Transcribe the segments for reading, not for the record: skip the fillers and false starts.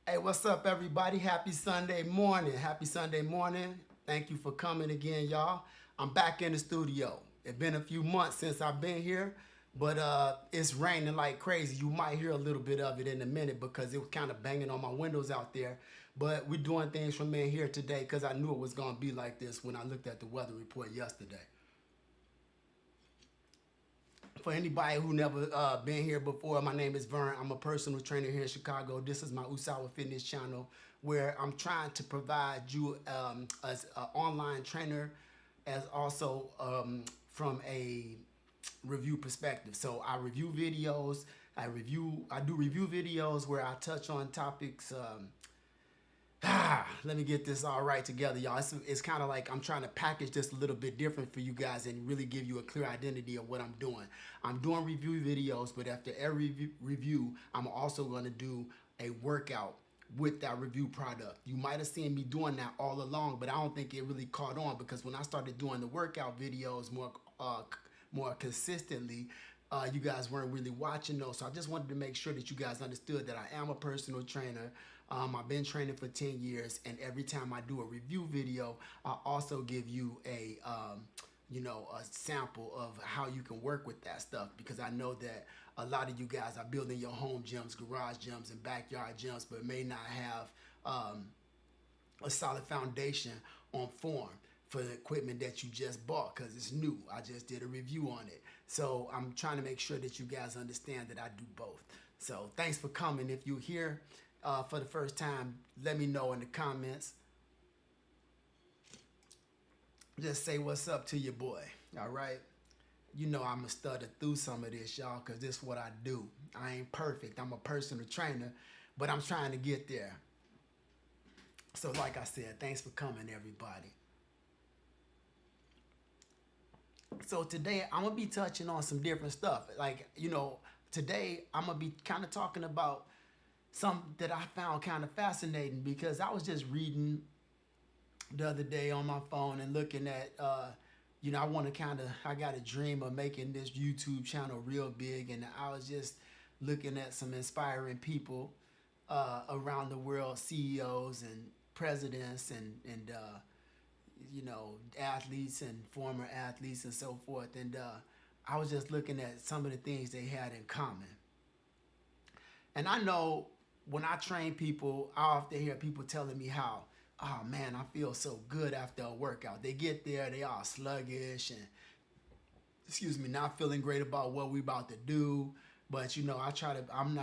Hey, what's up, everybody? Happy Sunday morning. Happy Sunday morning. Thank you for coming again, y'all. I'm back in the studio. It's been a few months since I've been here, but it's raining like crazy. You might hear a little bit of it in a minute because it was kind of banging on my windows out there. But we're doing things from in here today because I knew it was going to be like this when I looked at the weather report yesterday. For anybody who never been here before, my name is Vern. I'm a personal trainer here in Chicago. This is my Usawa Fitness channel where I'm trying to provide you as an online trainer as also from a review perspective. So I review videos. I do review videos where I touch on topics let me get this all right together, y'all. It's kind of like I'm trying to package this a little bit different for you guys and really give you a clear identity of what I'm doing. I'm doing review videos, but after every review, I'm also going to do a workout with that review product. You might have seen me doing that all along, but I don't think it really caught on because when I started doing the workout videos more consistently, you guys weren't really watching those. So I just wanted to make sure that you guys understood that I am a personal trainer. I've been training for 10 years, and every time I do a review video, I also give you a sample of how you can work with that stuff because I know that a lot of you guys are building your home gyms, garage gyms, and backyard gyms, but may not have a solid foundation on form for the equipment that you just bought because it's new. I just did a review on it. So I'm trying to make sure that you guys understand that I do both. So thanks for coming. If you're here for the first time, let me know in the comments. Just say what's up to your boy, all right? You know I'm going to stutter through some of this, y'all, because this is what I do. I ain't perfect. I'm a personal trainer, but I'm trying to get there. So like I said, thanks for coming, everybody. So today I'm going to be touching on some different stuff. Like, today I'm going to be kind of talking about something that I found kind of fascinating because I was just reading the other day on my phone and looking at, I got a dream of making this YouTube channel real big. And I was just looking at some inspiring people around the world, CEOs and presidents and athletes and former athletes and so forth. And I was just looking at some of the things they had in common. And I know when I train people, I often hear people telling me how, oh man, I feel so good after a workout. They get there, they all sluggish and not feeling great about what we about to do. But I'm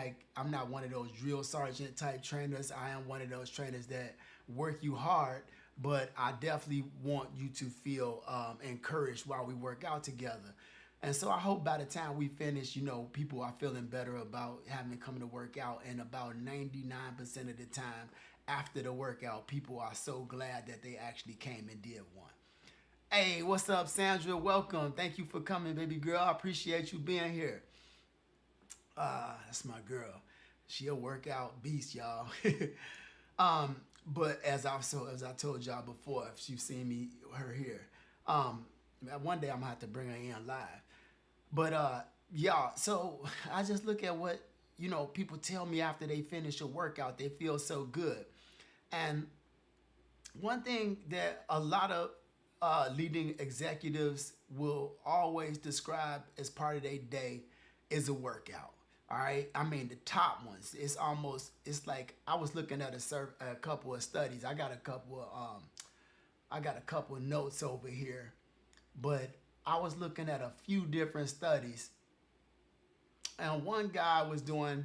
not one of those drill sergeant type trainers. I am one of those trainers that work you hard, but I definitely want you to feel encouraged while we work out together. And so I hope by the time we finish, people are feeling better about having come to work out. And about 99% of the time after the workout, people are so glad that they actually came and did one. Hey, what's up, Sandra? Welcome. Thank you for coming, baby girl. I appreciate you being here. That's my girl. She a workout beast, y'all. But as I told y'all before, if you've seen her here, one day I'm gonna have to bring her in live. But y'all, so I just look at what people tell me after they finish a workout, they feel so good. And one thing that a lot of leading executives will always describe as part of their day is a workout. All right, I mean the top ones. It's like I was looking at a couple of studies. I got a couple of notes over here, but I was looking at a few different studies, and one guy was doing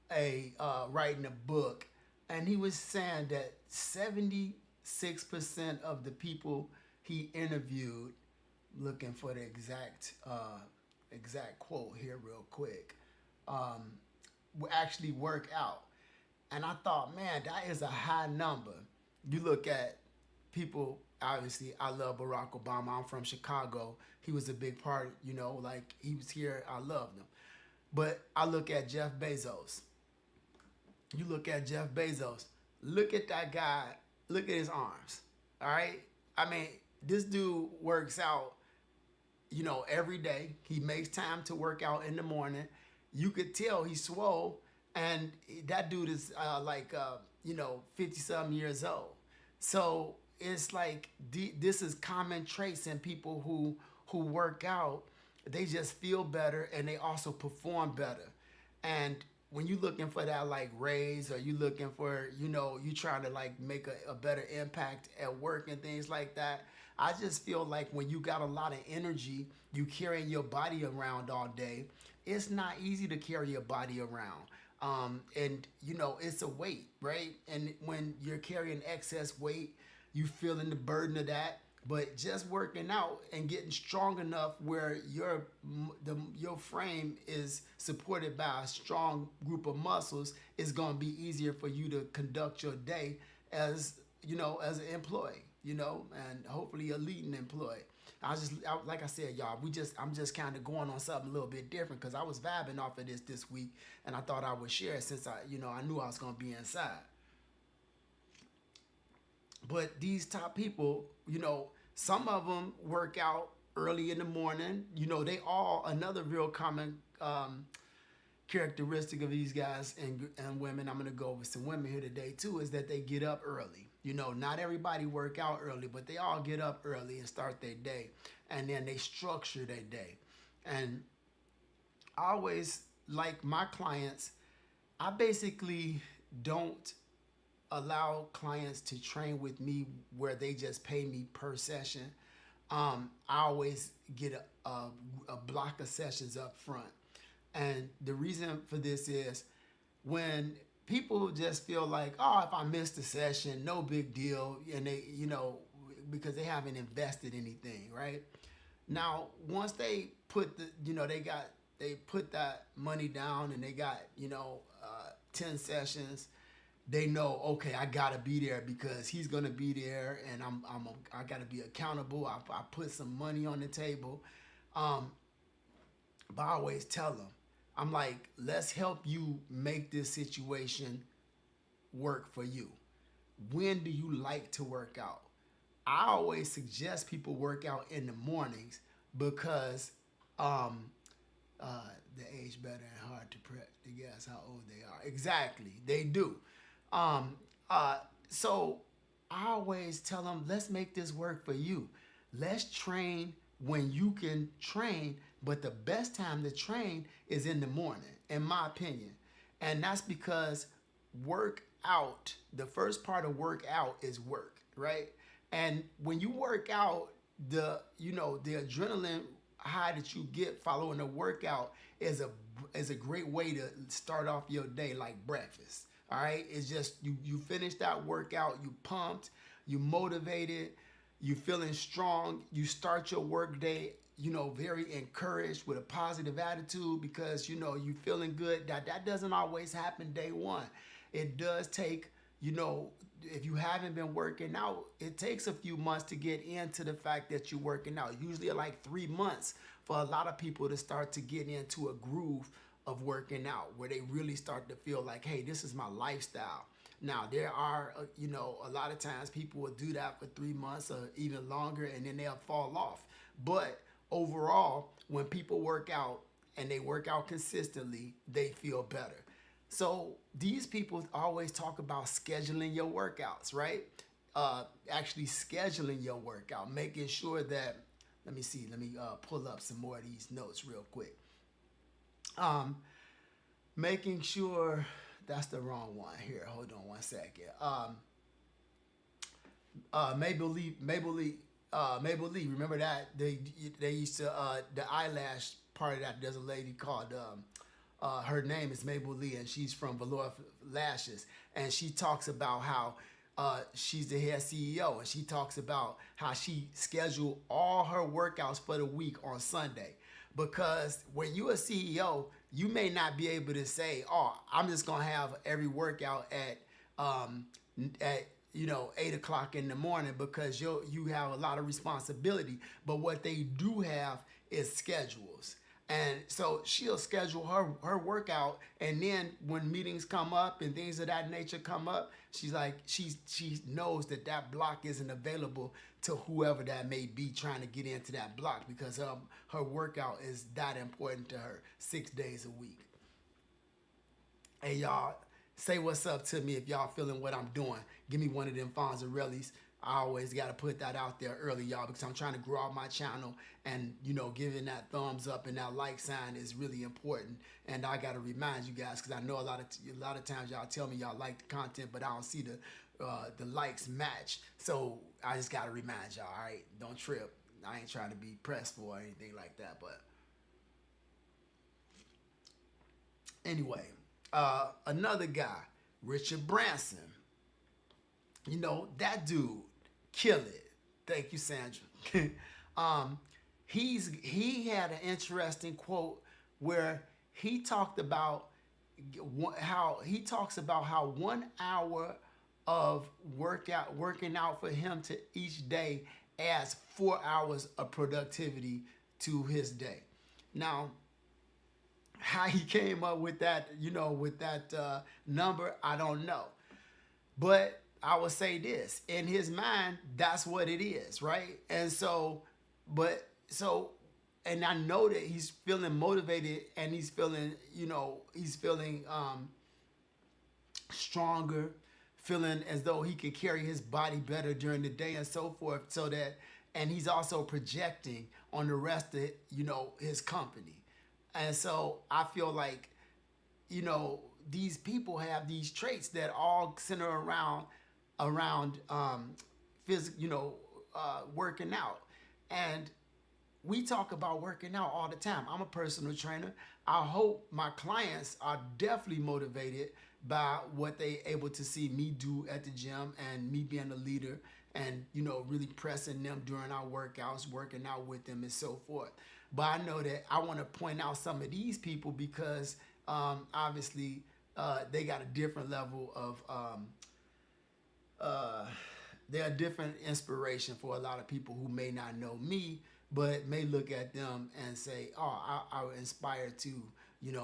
writing a book, and he was saying that 76% of the people he interviewed, looking for the exact quote here real quick, will actually work out. And I thought, man, that is a high number. You look at people, obviously, I love Barack Obama. I'm from Chicago. He was a big part, like he was here. I loved him. But I look at Jeff Bezos. You look at Jeff Bezos. Look at that guy. Look at his arms. All right? I mean, this dude works out, every day. He makes time to work out in the morning. You could tell he's swole. And that dude is 50 something years old. So it's like this is common traits in people who work out. They just feel better and they also perform better. And when you looking for that like raise, or you looking for, you trying to like make a better impact at work and things like that, I just feel like when you got a lot of energy, you carrying your body around all day, it's not easy to carry your body around. And it's a weight, right? And when you're carrying excess weight, you feeling the burden of that. But just working out and getting strong enough where your frame is supported by a strong group of muscles is going to be easier for you to conduct your day as as an employee, and hopefully a leading employee. Like I said, y'all, I'm just kind of going on something a little bit different because I was vibing off of this week, and I thought I would share it since I knew I was going to be inside. But these top people, some of them work out early in the morning. They all, another real common characteristic of these guys and women, I'm going to go over some women here today too, is that they get up early. Not everybody work out early, but they all get up early and start their day. And then they structure their day. And I always, like my clients, I basically don't allow clients to train with me where they just pay me per session. I always get a block of sessions up front. And the reason for this is when people just feel like, oh, if I missed a session, no big deal. And they, because they haven't invested anything, right? Now, once they put they put that money down and they got, 10 sessions, they know, okay, I gotta be there because he's gonna be there, and I gotta be accountable. I put some money on the table, but I always tell them, I'm like, let's help you make this situation work for you. When do you like to work out? I always suggest people work out in the mornings because the age better and hard to guess how old they are. Exactly, they do. Um, so I always tell them, let's make this work for you. Let's train when you can train, but the best time to train is in the morning, in my opinion. And that's because work out, the first part of work out is work, right? And when you work out, the adrenaline high that you get following a workout is a great way to start off your day like breakfast. All right, it's just you finish that workout, you pumped, you motivated, you feeling strong, you start your work day, very encouraged with a positive attitude because you feeling good. That doesn't always happen day one. It does take, if you haven't been working out, it takes a few months to get into the fact that you're working out. Usually like 3 months for a lot of people to start to get into a groove of working out where they really start to feel like, hey, this is my lifestyle. Now, there are, a lot of times people will do that for 3 months or even longer and then they'll fall off. But overall, when people work out and they work out consistently, they feel better. So these people always talk about scheduling your workouts, right? Actually scheduling your workout, making sure that, let me pull up some more of these notes real quick. Making sure, that's the wrong one here. Hold on one second. Mabel Lee, remember that? They used to, the eyelash part of that, there's a lady called, her name is Mabel Lee, and she's from Velour Lashes. And she talks about how she's the head CEO, and she talks about how she scheduled all her workouts for the week on Sunday. Because when you're a CEO, you may not be able to say, oh, I'm just going to have every workout at 8 o'clock in the morning because you have a lot of responsibility. But what they do have is schedules. And so she'll schedule her workout, and then when meetings come up and things of that nature come up, she's like, she knows that block isn't available to whoever that may be trying to get into that block because her workout is that important to her 6 days a week. Hey y'all, Say what's up to me if y'all feeling what I'm doing. Give me one of them Fonzarellis. I always got to put that out there early, y'all, because I'm trying to grow out my channel, and giving that thumbs up and that like sign is really important. And I got to remind you guys, because I know a lot of times y'all tell me y'all like the content, but I don't see the likes match. So I just got to remind y'all. All right, don't trip. I ain't trying to be pressed for or anything like that, but anyway, another guy, Richard Branson. That dude kill it. Thank you, Sandra. He had an interesting quote where he talked about how 1 hour of working out for him to each day adds 4 hours of productivity to his day. Now, how he came up with that, number, I don't know. But I would say this, in his mind, that's what it is, right? And and I know that he's feeling motivated, and he's feeling stronger, feeling as though he can carry his body better during the day and so forth, and he's also projecting on the rest of, his company. And so I feel like, these people have these traits that all center around working out. And we talk about working out all the time. I'm a personal trainer. I hope my clients are definitely motivated by what they able to see me do at the gym, and me being a leader, and really pressing them during our workouts, working out with them and so forth. But I know that I want to point out some of these people because obviously they got a different level of they're a different inspiration for a lot of people who may not know me, but may look at them and say, oh, I was inspired to,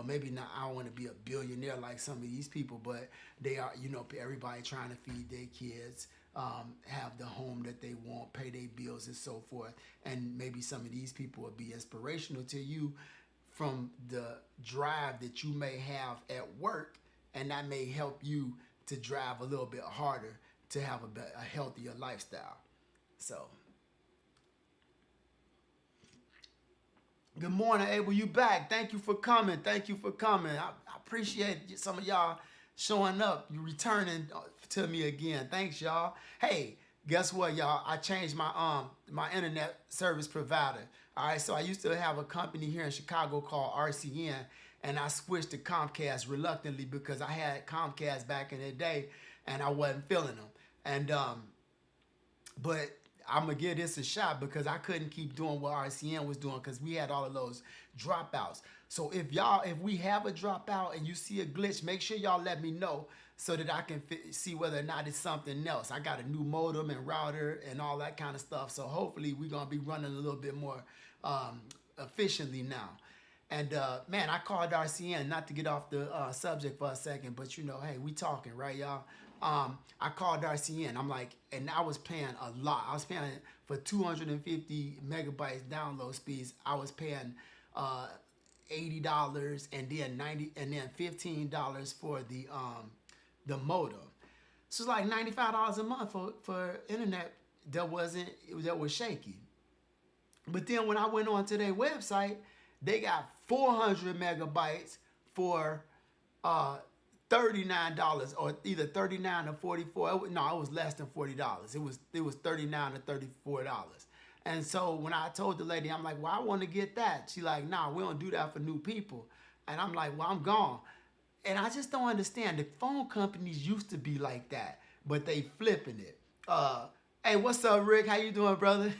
maybe not, I don't want to be a billionaire like some of these people, but they are, everybody trying to feed their kids, have the home that they want, pay their bills and so forth. And maybe some of these people will be inspirational to you from the drive that you may have at work, and that may help you to drive a little bit harder to have a healthier lifestyle. So, good morning, Abel. You back? Thank you for coming. Thank you for coming. I appreciate some of y'all showing up. You returning to me again. Thanks, y'all. Hey, guess what, y'all? I changed my my internet service provider. All right, so I used to have a company here in Chicago called RCN, and I switched to Comcast reluctantly because I had Comcast back in the day, and I wasn't feeling them. And but I'm gonna give this a shot because I couldn't keep doing what RCN was doing because we had all of those dropouts. So if we have a dropout and you see a glitch, make sure y'all let me know so that I can see whether or not it's something else. I got a new modem and router and all that kind of stuff. So hopefully we're gonna be running a little bit more efficiently now. And man, I called RCN, not to get off the subject for a second, but hey, we talking, right, y'all? I called RCN. I'm like, and I was paying a lot. I was paying for 250 megabytes download speeds. I was paying $80 and then $15 for the modem. So it's like $95 a month for internet that was shaky. But then when I went on to their website, they got 400 megabytes for $39, or either $39 or $44. No, it was less than $40. It was $39 or $34. And so when I told the lady, I'm like, well, I want to get that. She like, nah, we don't do that for new people. And I'm like, well, I'm gone. And I just don't understand. The phone companies used to be like that, but they flipping it. Hey, what's up, Rick? How you doing, brother?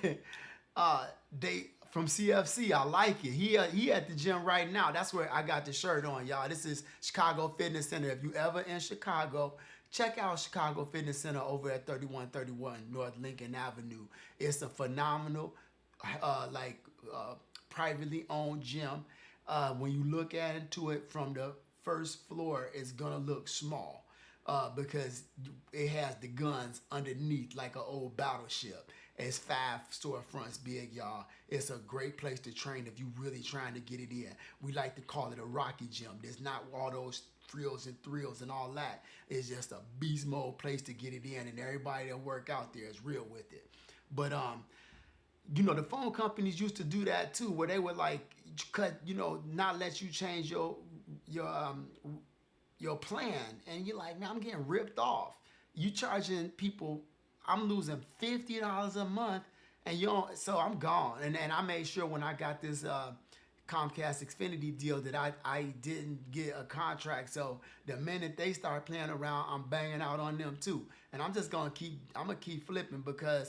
They from CFC, I like it. He at the gym right now. That's where I got the shirt on, y'all. This is Chicago Fitness Center. If you ever in Chicago, check out Chicago Fitness Center over at 3131 North Lincoln Avenue. It's a phenomenal, privately owned gym. When you look into it from the first floor, it's gonna look small because it has the guns underneath like an old battleship. It's 5 storefronts big, y'all. It's a great place to train if you really trying to get it in. We like to call it a Rocky gym. There's not all those frills and thrills and all that. It's just a beast mode place to get it in, and everybody that work out there is real with it. But the phone companies used to do that too, where they would like cut, not let you change your um your plan, and you're like, man, I'm getting ripped off. You charging people, I'm losing $50 a month, and you don't. So I'm gone. And I made sure when I got this Comcast Xfinity deal that I didn't get a contract. So the minute they start playing around, I'm banging out on them too. And I'm just gonna keep flipping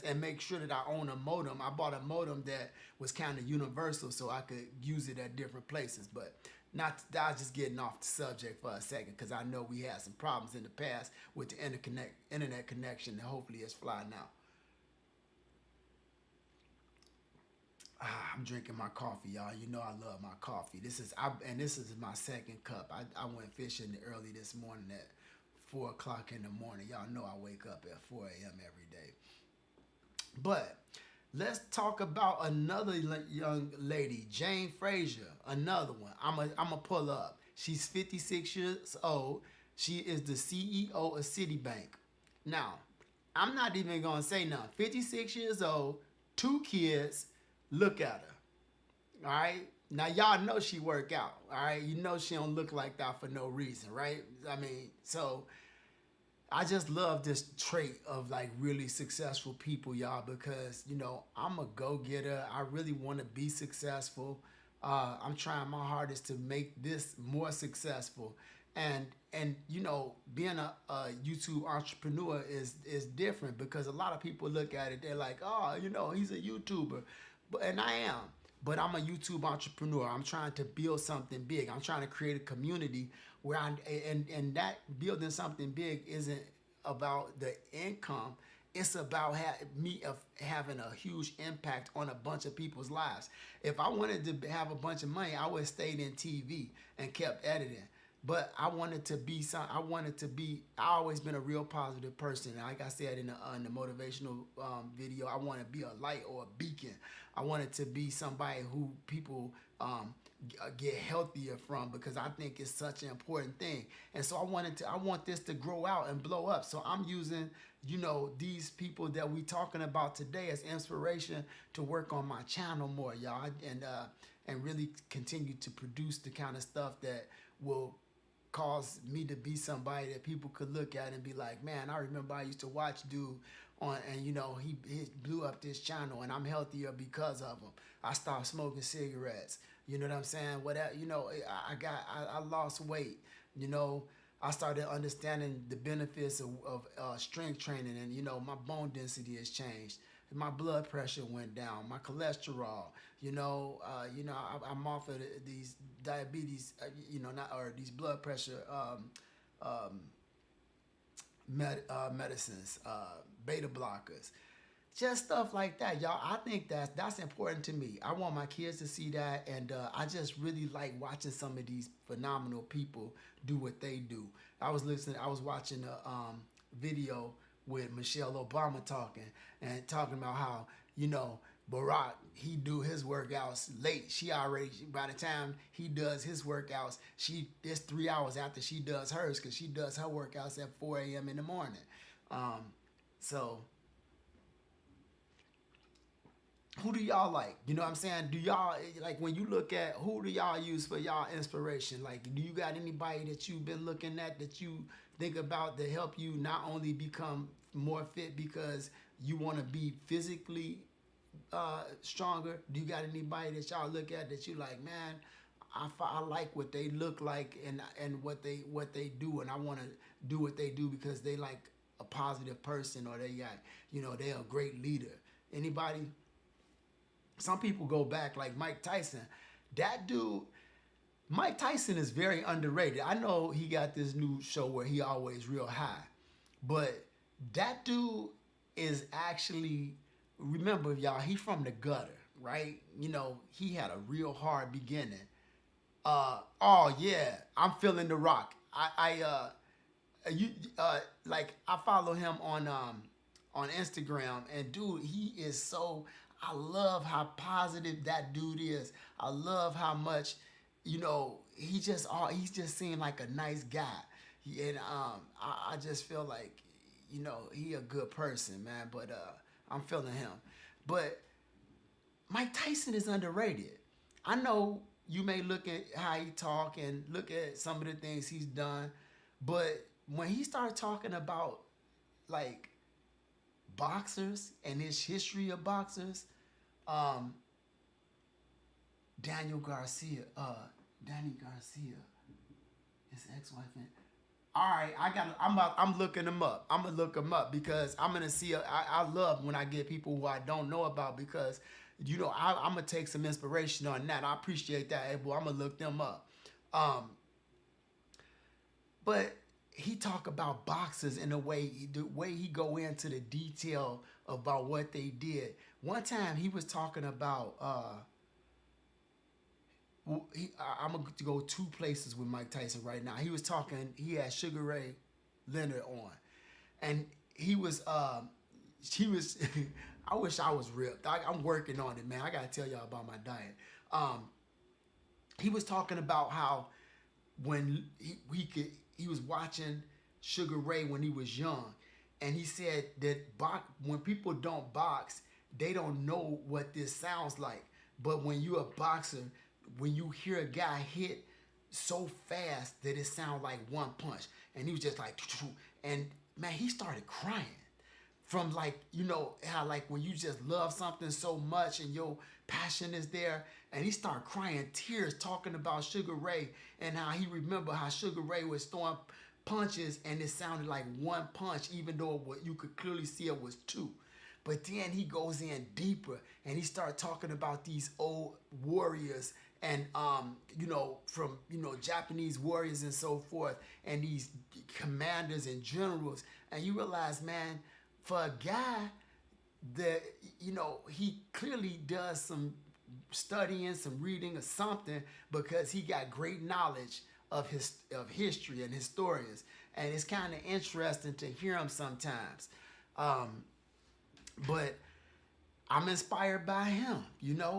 and make sure that I own a modem. I bought a modem that was kind of universal, so I could use it at different places. But I was just getting off the subject for a second because I know we had some problems in the past with the internet connection, and hopefully it's fly now. I'm drinking my coffee, y'all. You know I love my coffee. This is my second cup. I went fishing early this morning at 4 o'clock in the morning. Y'all know I wake up at 4 a.m. every day. But let's talk about another young lady, Jane Frazier. Another one. I'm a pull up. She's 56 years old. She is the CEO of Citibank. Now, I'm not even gonna say nothing. 56 years old, 2 kids. Look at her. All right. Now y'all know she work out. All right. You know she don't look like that for no reason, right? I mean, so I just love this trait of like really successful people, y'all, because I'm a go-getter. I really want to be successful. I'm trying my hardest to make this more successful. And being a YouTube entrepreneur is different because a lot of people look at it, they're like, oh, he's a YouTuber. And I am, but I'm a YouTube entrepreneur. I'm trying to build something big. I'm trying to create a community where and that building something big isn't about the income. It's about me having a huge impact on a bunch of people's lives. If I wanted to have a bunch of money, I would have stayed in TV and kept editing. But I always been a real positive person. Like I said in the motivational video, I want to be a light or a beacon. I wanted to be somebody who people get healthier from, because I think it's such an important thing. And so I want this to grow out and blow up. So I'm using, these people that we talking about today as inspiration to work on my channel more, y'all, and really continue to produce the kind of stuff that will cause me to be somebody that people could look at and be like, man, I remember I used to watch dude on, and he blew up this channel, and I'm healthier because of him. I stopped smoking cigarettes. You know what I'm saying? Whatever, I lost weight. I started understanding the benefits of strength training, and my bone density has changed. My blood pressure went down. My cholesterol. I'm off of these diabetes. These blood pressure medicines, beta blockers, just stuff like that, y'all. I think that's important to me. I want my kids to see that, and I just really like watching some of these phenomenal people do what they do. I was watching a video with Michelle Obama talking about how Barack, he do his workouts late. By the time he does his workouts, it's 3 hours after she does hers, because she does her workouts at 4 a.m. in the morning. So who do y'all like? You know what I'm saying? Do y'all, like, when you look at who do y'all use for y'all inspiration? Like, do you got anybody that you've been looking at that you think about to help you not only become more fit because you want to be physically stronger? Do you got anybody that y'all look at that you like, man, I like what they look like and what they do, and I want to do what they do because they like a positive person, or they got, they're a great leader? Anybody? Some people go back, like Mike Tyson. That dude, Mike Tyson is very underrated. I know he got this new show where he always real high, but that dude is actually, remember, y'all, he from the gutter, right? He had a real hard beginning. Oh yeah, I'm feeling the rock. I follow him on Instagram, and dude, he is so, I love how positive that dude is. I love how much he's just seemed like a nice guy. And I just feel like, he a good person, man. But I'm feeling him. But Mike Tyson is underrated. I know you may look at how he talk and look at some of the things he's done, but when he started talking about like boxers and his history of boxers, um, Daniel Garcia, Danny Garcia, his ex-wife. All right, I'm looking him up. I'm gonna look him up because I'm gonna see. I love when I get people who I don't know about because, I'm gonna take some inspiration on that. I appreciate that, hey, boy. I'm gonna look them up. Um, but he talk about boxers in the way he go into the detail about what they did. One time he was talking about. I'm gonna go two places with Mike Tyson right now. He was talking. He had Sugar Ray Leonard on, and he was. She was. I wish I was ripped. I'm working on it, man. I gotta tell y'all about my diet. He was talking about how when he was watching Sugar Ray when he was young, and he said that when people don't box, they don't know what this sounds like. But when you're a boxer, when you hear a guy hit so fast that it sounds like one punch, and he was just like, and man, he started crying from like, how like when you just love something so much and your passion is there, and he started crying tears talking about Sugar Ray and how he remember how Sugar Ray was throwing punches and it sounded like one punch even though you could clearly see it was two. But then he goes in deeper and he started talking about these old warriors and from Japanese warriors and so forth, and these commanders and generals, and you realize, man, for a guy that he clearly does some studying, some reading or something, because he got great knowledge of history and historians, and it's kind of interesting to hear him sometimes. But I'm inspired by him,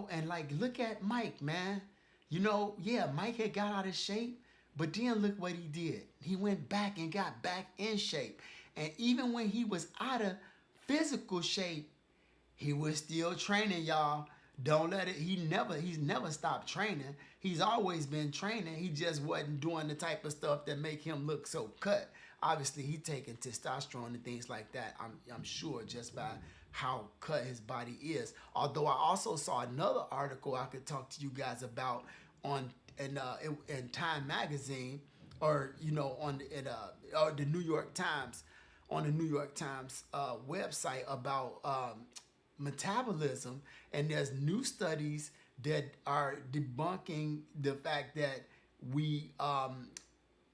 and like look at Mike, man. Yeah, Mike had got out of shape, but then look what he did. He went back and got back in shape. And even when he was out of physical shape, he was still training, y'all. Don't let it, he's never stopped training. He's always been training. He just wasn't doing the type of stuff that make him look so cut. Obviously, he taking testosterone and things like that, I'm sure, just by how cut his body is. Although I also saw another article I could talk to you guys about in Time magazine, or or the New York Times, on the New York Times website about metabolism, and there's new studies that are debunking the fact that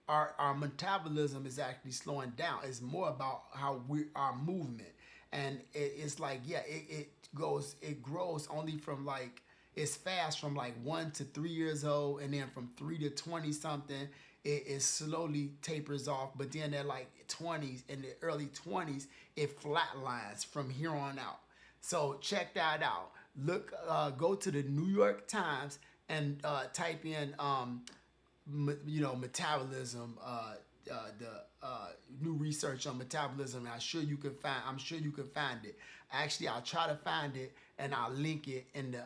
our metabolism is actually slowing down. It's more about how our movement, and it's like, yeah, it grows only from like, it's fast from like 1 to 3 years old, and then from 3 to 20 something it slowly tapers off, but then at like 20s, in the early 20s, it flatlines from here on out. So check that out. Look, go to the New York Times and type in metabolism, the new research on metabolism. And I'm sure you can find it. Actually, I'll try to find it and I'll link it in the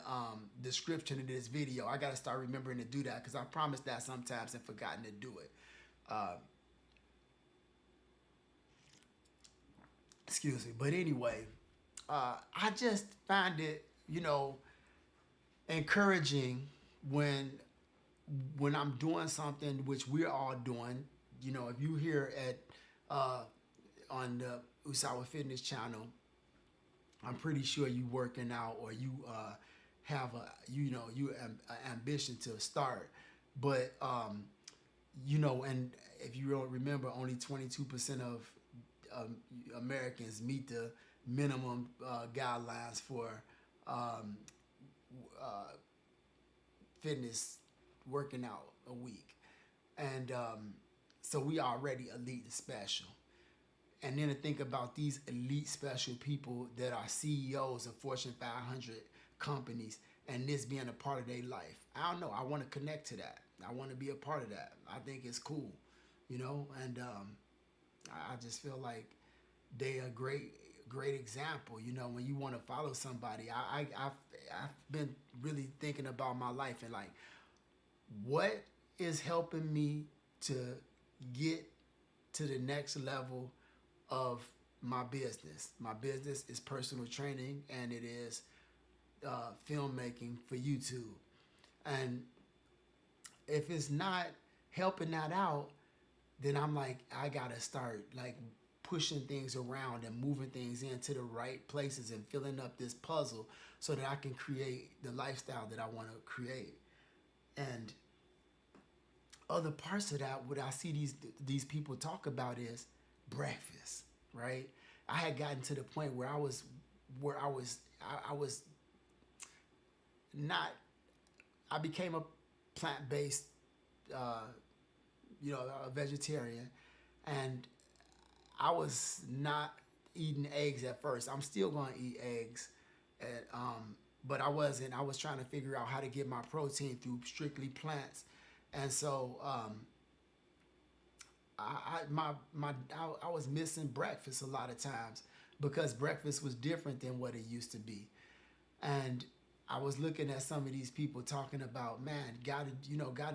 description of this video. I gotta start remembering to do that because I promised that sometimes and forgotten to do it. Excuse me. But anyway, I just find it, encouraging when I'm doing something, which we're all doing. If you here at on the Usawa Fitness channel, I'm pretty sure you working out, or you have ambition to start. But and if you don't remember, only 22% of Americans meet the minimum guidelines for fitness working out a week, and so we already elite and special. And then to think about these elite special people that are CEOs of Fortune 500 companies, and this being a part of their life. I don't know. I want to connect to that. I want to be a part of that. I think it's cool, you know, and I just feel like they a great example. You know, when you want to follow somebody, I've been really thinking about my life and like what is helping me to get to the next level of my business. My business is personal training and it is filmmaking for YouTube. And if it's not helping that out, then I'm like, I gotta start like pushing things around and moving things into the right places and filling up this puzzle so that I can create the lifestyle that I want to create. And other parts of that, what I see these people talk about is breakfast, right? I had gotten to the point where I was not. I became a plant-based, a vegetarian, and I was not eating eggs at first. I'm still going to eat eggs, but I wasn't. I was trying to figure out how to get my protein through strictly plants, and so I was missing breakfast a lot of times because breakfast was different than what it used to be, and I was looking at some of these people talking about, man, gotta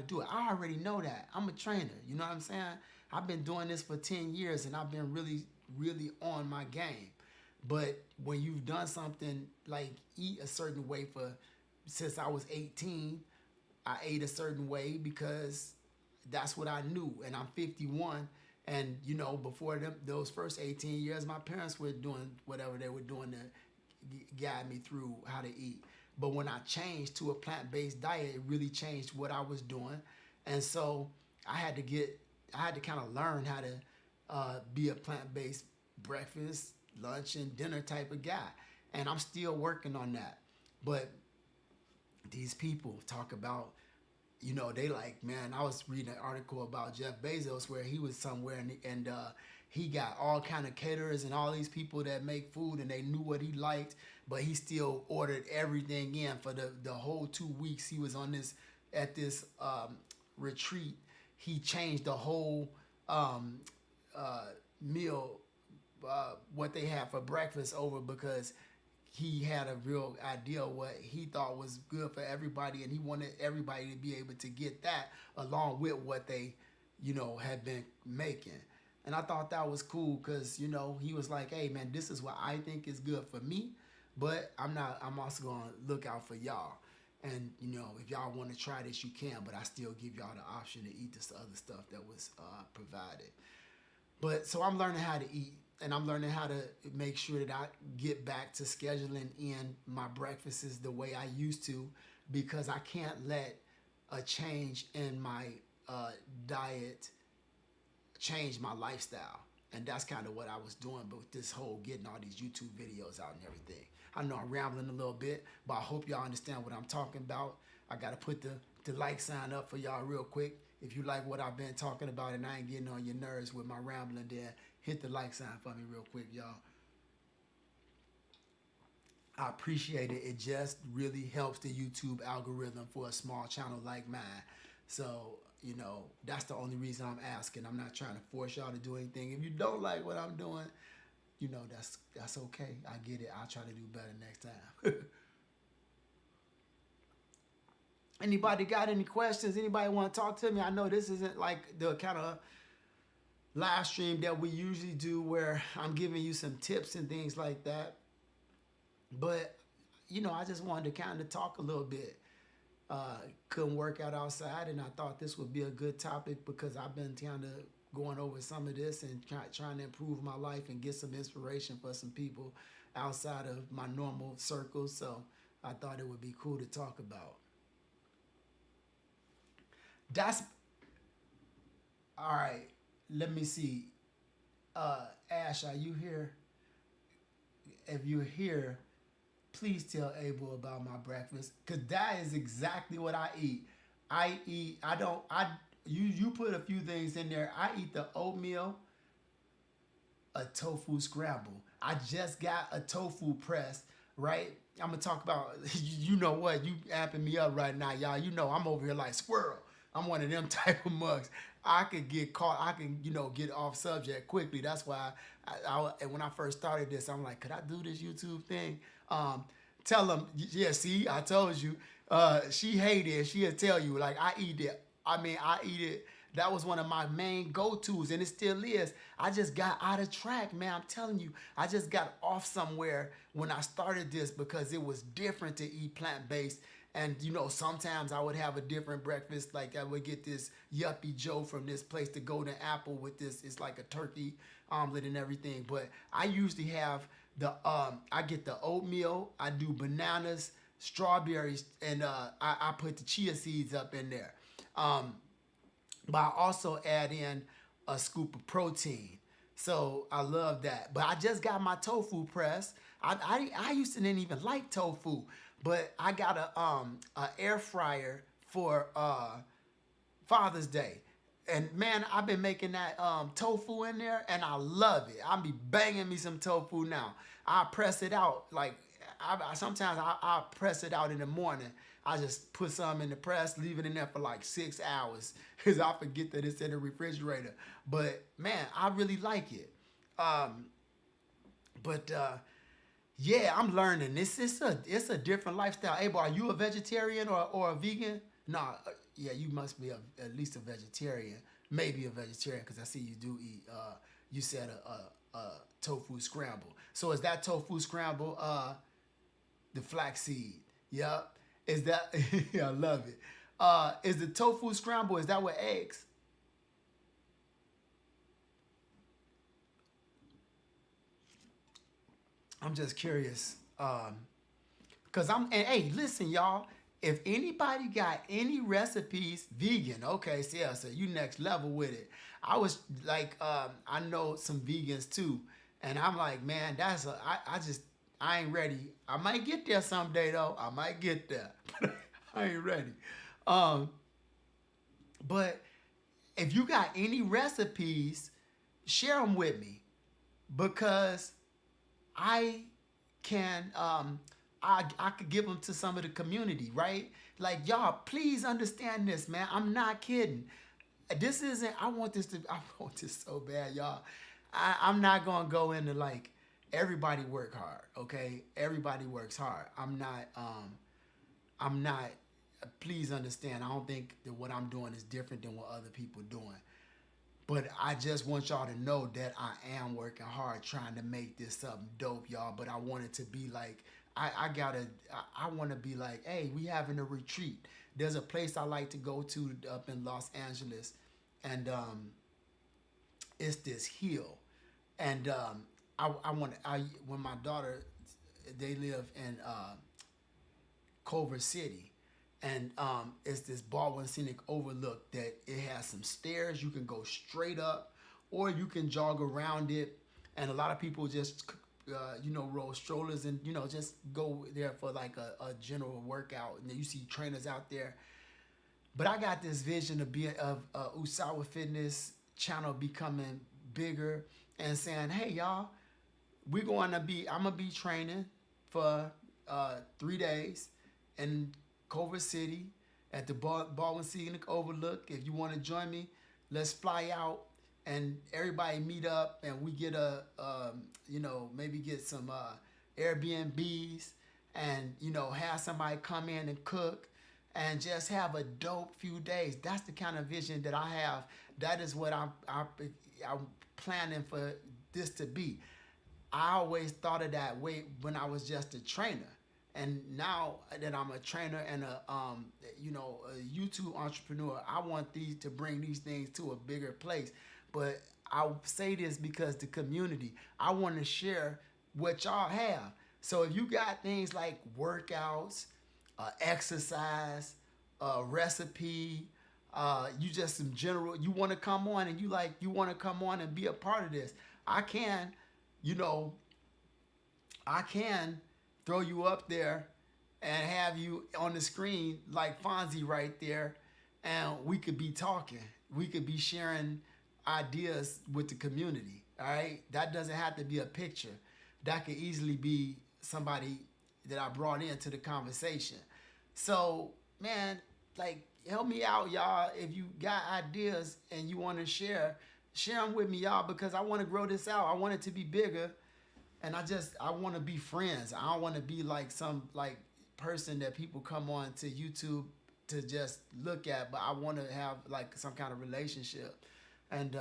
do it. I already know that. I'm a trainer. You know what I'm saying? I've been doing this for 10 years and I've been really, really on my game. But when you've done something like eat a certain way since I was 18, I ate a certain way because that's what I knew. And I'm 51. And, before those first 18 years, my parents were doing whatever they were doing to guide me through how to eat. But when I changed to a plant-based diet, it really changed what I was doing. And so I had to kind of learn how to be a plant-based breakfast, lunch, and dinner type of guy. And I'm still working on that. But these people talk about, they like, man, I was reading an article about Jeff Bezos where he was somewhere and he got all kind of caterers and all these people that make food and they knew what he liked, but he still ordered everything in for the whole 2 weeks he was on this retreat. He changed the whole meal, what they had for breakfast over because he had a real idea of what he thought was good for everybody, and he wanted everybody to be able to get that along with what they, had been making. And I thought that was cool because, he was like, hey, man, this is what I think is good for me, but I'm also going to look out for y'all. And, if y'all want to try this, you can, but I still give y'all the option to eat this other stuff that was provided. But so I'm learning how to eat, and I'm learning how to make sure that I get back to scheduling in my breakfasts the way I used to, because I can't let a change in my diet change my lifestyle. And that's kind of what I was doing, but with this whole getting all these YouTube videos out and everything. I know I'm rambling a little bit, but I hope y'all understand what I'm talking about. I got to put the like sign up for y'all real quick. If you like what I've been talking about and I ain't getting on your nerves with my rambling, then hit the like sign for me real quick, y'all. I appreciate it. It just really helps the YouTube algorithm for a small channel like mine. So, that's the only reason I'm asking. I'm not trying to force y'all to do anything. If you don't like what I'm doing, that's okay. I get it. I'll try to do better next time. Anybody got any questions? Anybody want to talk to me? I know this isn't like the kind of live stream that we usually do where I'm giving you some tips and things like that. But, I just wanted to kind of talk a little bit. Couldn't work out outside, and I thought this would be a good topic because I've been kind of going over some of this and trying to improve my life and get some inspiration for some people outside of my normal circles. So I thought it would be cool to talk about. That's all right. Let me see. Ash, are you here? If you're here, please tell Abel about my breakfast, because that is exactly what I eat. You put a few things in there. I eat the oatmeal, a tofu scramble. I just got a tofu press, right? I'm going to talk about, you know what? You amping me up right now, y'all. I'm over here like squirrel. I'm one of them type of mugs. I could get caught. I can, get off subject quickly. That's why and when I first started this, I'm like, could I do this YouTube thing? Tell them, yeah, see, I told you. She hated it. She'll tell you, like, I eat it. I eat it. That was one of my main go-tos, and it still is. I just got out of track, man. I'm telling you, I just got off somewhere when I started this because it was different to eat plant-based. And, sometimes I would have a different breakfast. Like I would get this Yuppie Joe from this place, the Golden Apple, with this. It's like a turkey omelet and everything. But I usually have I get the oatmeal. I do bananas, strawberries, and I put the chia seeds up in there. But I also add in a scoop of protein. So I love that. But I just got my tofu press. I used to didn't even like tofu, but I got a air fryer for Father's Day. And man, I've been making that tofu in there, and I love it. I'll be banging me some tofu now. I press it out like sometimes I press it out in the morning. I just put some in the press, leave it in there for like 6 hours because I forget that it's in the refrigerator. But man, I really like it. Yeah, I'm learning. It's a different lifestyle. Hey, boy, are you a vegetarian or a vegan? Nah, yeah, you must be at least a vegetarian, maybe a vegetarian because I see you do eat. You said a tofu scramble. So is that tofu scramble the flaxseed? Yep. Is that? Yeah, I love it. Is the tofu scramble? Is that with eggs? I'm just curious. Cause and hey, listen, y'all. If anybody got any recipes, vegan, okay, so yeah, so you next level with it. I was like, I know some vegans too, and I'm like, man, I ain't ready. I might get there someday though. I might get there, but I ain't ready. Um, but if you got any recipes, share them with me because I can I could give them to some of the community, right? Like y'all, please understand this, man. I'm not kidding. This isn't. I want this to. I want this so bad, y'all. I'm not gonna go into like everybody work hard, okay? Everybody works hard. I'm not. I'm not. Please understand. I don't think that what I'm doing is different than what other people doing. But I just want y'all to know that I am working hard trying to make this something dope, y'all. But I want it to be like, I want to be like, hey, we having a retreat. There's a place I like to go to up in Los Angeles. And it's this hill. And when my daughter, they live in Culver City. And it's this Baldwin Scenic Overlook that it has some stairs. You can go straight up or you can jog around it. And a lot of people just, roll strollers and, just go there for like a general workout. And then you see trainers out there. But I got this vision of Usawa Fitness channel becoming bigger and saying, hey, y'all, I'm going to be training for 3 days. And Culver City at the Baldwin Scenic Overlook. If you want to join me, let's fly out and everybody meet up and we get maybe get some Airbnbs and, have somebody come in and cook and just have a dope few days. That's the kind of vision that I have. That is what I'm planning for this to be. I always thought of that way when I was just a trainer. And now that I'm a trainer and a YouTube entrepreneur, I want to bring these things to a bigger place. But I say this because the community, I want to share what y'all have. So if you got things like workouts, exercise, recipe, you just some general, you want to come on and you want to come on and be a part of this. I can throw you up there and have you on the screen like Fonzie right there, and we could be talking. We could be sharing ideas with the community, all right? That doesn't have to be a picture. That could easily be somebody that I brought into the conversation. So, man, like, help me out, y'all. If you got ideas and you want to share them with me, y'all, because I want to grow this out. I want it to be bigger, and I want to be friends. I don't want to be like some like person that people come on to YouTube to just look at, but I want to have like some kind of relationship, and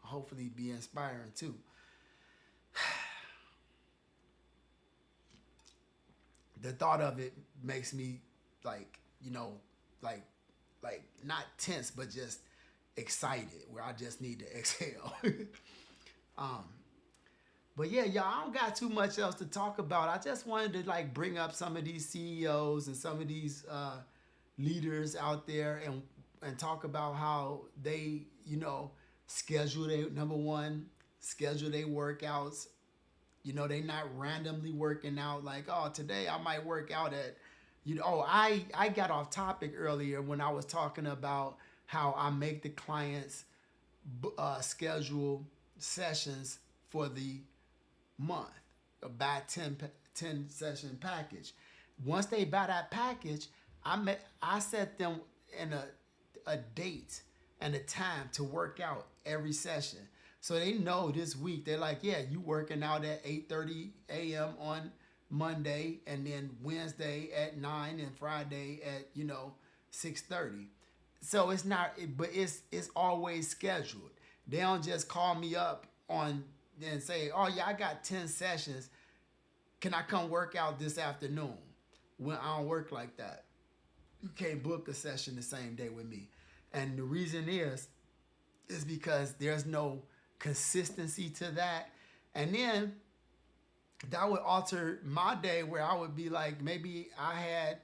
hopefully be inspiring too. The thought of it makes me like like not tense but just excited where I just need to exhale. um but yeah, y'all, I don't got too much else to talk about. I just wanted to like bring up some of these CEOs and some of these leaders out there, and talk about how they schedule their number one, schedule their workouts. They not randomly working out like, oh, today I might work out at, I got off topic earlier when I was talking about how I make the clients schedule sessions for the month, buy 10 session package. Once they buy that package, I set them in a date and a time to work out every session. So they know this week, they're like, yeah, you working out at 8:30 a.m. on Monday, and then Wednesday at 9, and Friday at 6:30. So it's not, but it's always scheduled. They don't just call me up on and say, oh yeah, I got 10 sessions. Can I come work out this afternoon? When I don't work like that. You can't book a session the same day with me. And the reason is because there's no consistency to that. And then that would alter my day, where I would be like, maybe I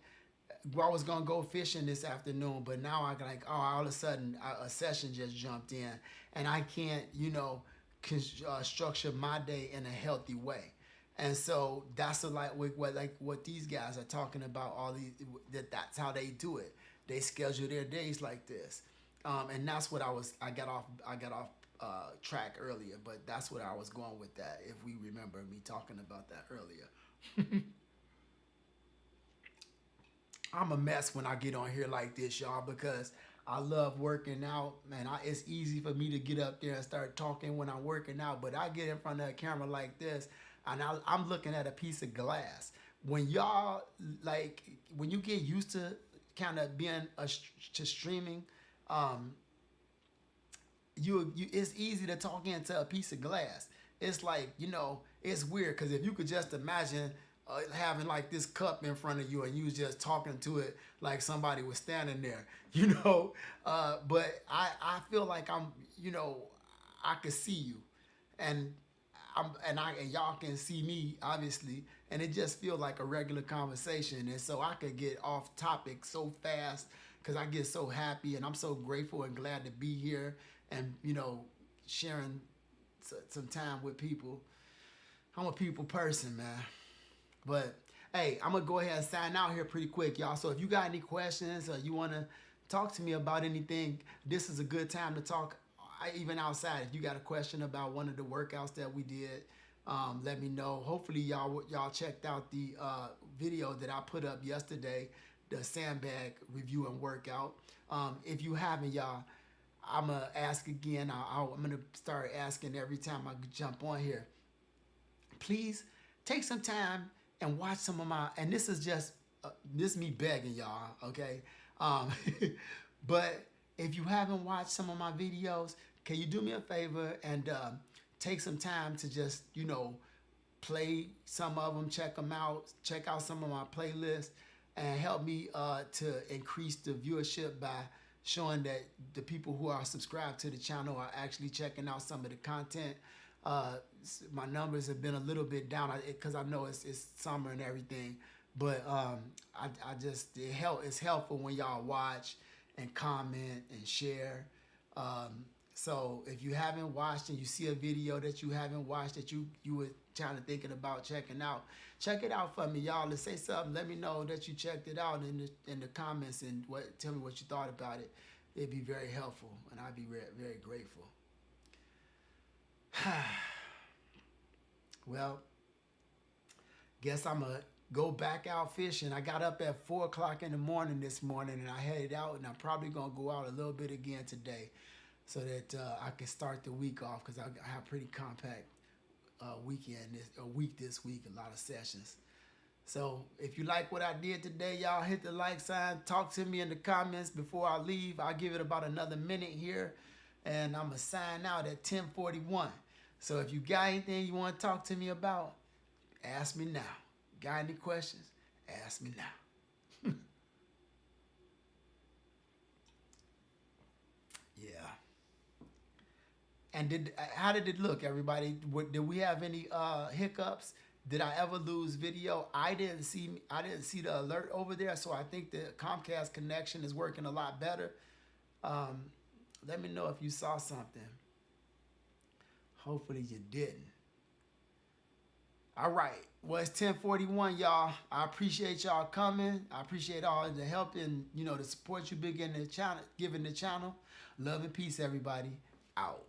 was gonna go fishing this afternoon, but now I like, oh, all of a sudden a session just jumped in, and I can't, structure my day in a healthy way. And so that's what these guys are talking about. All these, that's how they do it. They schedule their days like this, and that's what I got off track earlier, but that's what I was going with that. If we remember me talking about that earlier. I'm a mess when I get on here like this, y'all, because I love working out, man. It's easy for me to get up there and start talking when I'm working out, but I get in front of a camera like this, and I'm looking at a piece of glass. When y'all, when you get used to kind of being to streaming, it's easy to talk into a piece of glass. It's like, it's weird, because if you could just imagine having like this cup in front of you and you was just talking to it like somebody was standing there, but I feel like I'm, I could see you, and and y'all can see me obviously, and it just feels like a regular conversation. And so I could get off topic so fast because I get so happy, and I'm so grateful and glad to be here and sharing some time with people. I'm a people person, man. But hey, I'm gonna go ahead and sign out here pretty quick, y'all. So if you got any questions or you want to talk to me about anything, this is a good time to talk. Even outside, if you got a question about one of the workouts that we did, let me know. Hopefully y'all checked out the video that I put up yesterday, the sandbag review and workout. If you haven't, y'all, I'm gonna ask again. I'm gonna start asking every time I jump on here. Please take some time and watch some of my, and this is just this me begging y'all, okay? But if you haven't watched some of my videos, can you do me a favor and take some time to just play some of them, check them out, check out some of my playlists, and help me to increase the viewership by showing that the people who are subscribed to the channel are actually checking out some of the content. My numbers have been a little bit down because I know it's summer and everything, but it's helpful when y'all watch and comment and share. So if you haven't watched and you see a video that you haven't watched that you were kind of thinking about checking out, check it out for me, y'all. Let's say something. Let me know that you checked it out in the comments, and tell me what you thought about it. It'd be very helpful, and I'd be very, very grateful. Well, guess I'm going to go back out fishing. I got up at 4 o'clock in the morning this morning, and I headed out, and I'm probably gonna go out a little bit again today, so that I can start the week off, because I have pretty compact week this week, a lot of sessions. So if you like what I did today, y'all hit the like sign. Talk to me in the comments before I leave. I'll give it about another minute here, and I'm going to sign out at 10:41. So if you got anything you want to talk to me about, ask me now. Got any questions? Ask me now. Yeah. And how did it look, everybody? Did we have any hiccups? Did I ever lose video? I didn't see the alert over there, so I think the Comcast connection is working a lot better. Let me know if you saw something. Hopefully you didn't. All right. Well, it's 10:41, y'all. I appreciate y'all coming. I appreciate all the help and the support you've been giving the channel. Love and peace, everybody. Out.